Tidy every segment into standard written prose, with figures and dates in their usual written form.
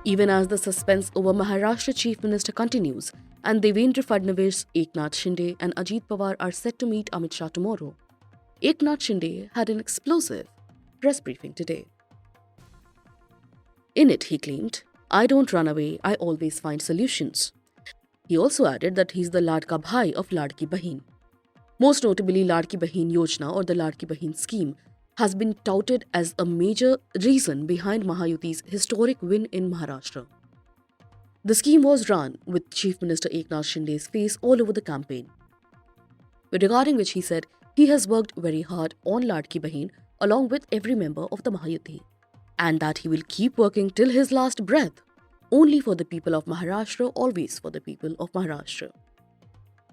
Even as the suspense over Maharashtra Chief Minister continues and Devendra Fadnavis, Eknath Shinde and Ajit Pawar are set to meet Amit Shah tomorrow, Eknath Shinde had an explosive press briefing today. In it, he claimed, "I don't run away, I always find solutions." He also added that he's the Ladka Bhai of Ladki Bahin. Most notably, Ladki Bahin Yojana or the Ladki Bahin scheme has been touted as a major reason behind Mahayuti's historic win in Maharashtra. The scheme was run with Chief Minister Eknath Shinde's face all over the campaign, regarding which he said he has worked very hard on Ladki Bahin along with every member of the Mahayuti, and that he will keep working till his last breath, only for the people of Maharashtra, always for the people of Maharashtra.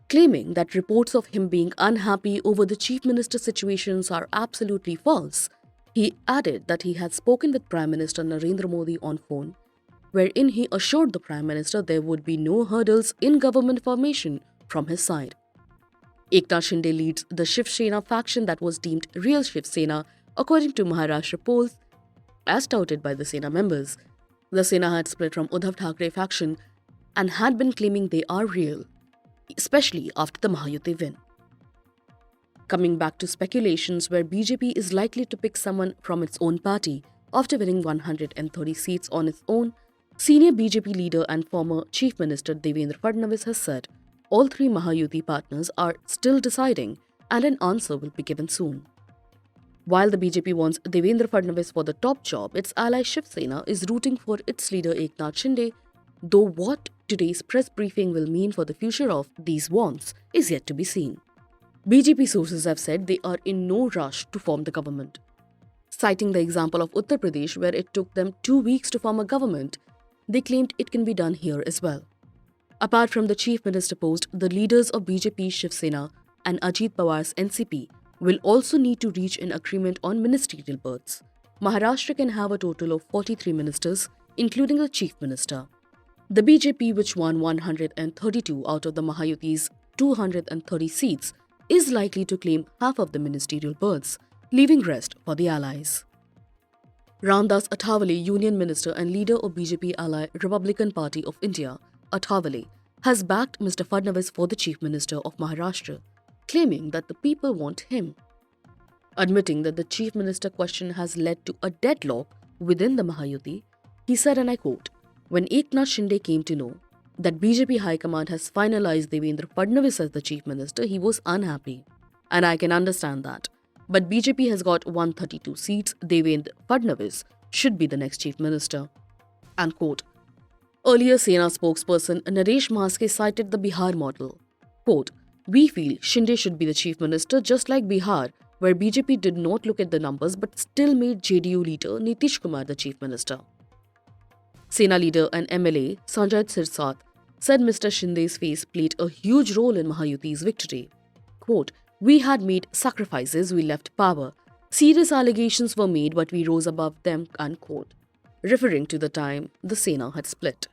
Claiming that reports of him being unhappy over the Chief Minister situations are absolutely false, he added that he had spoken with Prime Minister Narendra Modi on phone, wherein he assured the Prime Minister there would be no hurdles in government formation from his side. Eknath Shinde leads the Shiv Sena faction that was deemed real Shiv Sena according to Maharashtra polls, as touted by the Sena members. The Sena had split from Uddhav Thackeray faction and had been claiming they are real, especially after the Mahayuti win. Coming back to speculations where BJP is likely to pick someone from its own party after winning 130 seats on its own, senior BJP leader and former Chief Minister Devendra Fadnavis has said all three Mahayuti partners are still deciding and an answer will be given soon. While the BJP wants Devendra Fadnavis for the top job, its ally Shiv Sena is rooting for its leader Eknath Shinde, though what today's press briefing will mean for the future of these wants is yet to be seen. BJP sources have said they are in no rush to form the government. Citing the example of Uttar Pradesh, where it took them 2 weeks to form a government, they claimed it can be done here as well. Apart from the Chief Minister post, the leaders of BJP Shiv Sena and Ajit Pawar's NCP will also need to reach an agreement on ministerial berths. Maharashtra can have a total of 43 ministers, including a Chief Minister. The BJP, which won 132 out of the Mahayuti's 230 seats, is likely to claim half of the ministerial berths, leaving rest for the allies. Ramdas Athawale, Union Minister and leader of BJP ally Republican Party of India, Athawale, has backed Mr. Fadnavis for the Chief Minister of Maharashtra, claiming that the people want him. Admitting that the Chief Minister question has led to a deadlock within the Mahayuti, he said, and I quote, "When Eknath Shinde came to know that BJP High Command has finalized Devendra Fadnavis as the Chief Minister, he was unhappy. And I can understand that. But BJP has got 132 seats, Devendra Fadnavis should be the next Chief Minister." Unquote. Earlier, Sena spokesperson Naresh Maske cited the Bihar model. Quote, "We feel Shinde should be the Chief Minister just like Bihar, where BJP did not look at the numbers but still made JDU leader Nitish Kumar the Chief Minister." Sena leader and MLA Sanjay Sirsat said Mr. Shinde's face played a huge role in Mahayuti's victory. Quote, "We had made sacrifices, we left power. Serious allegations were made but we rose above them," unquote, referring to the time the Sena had split.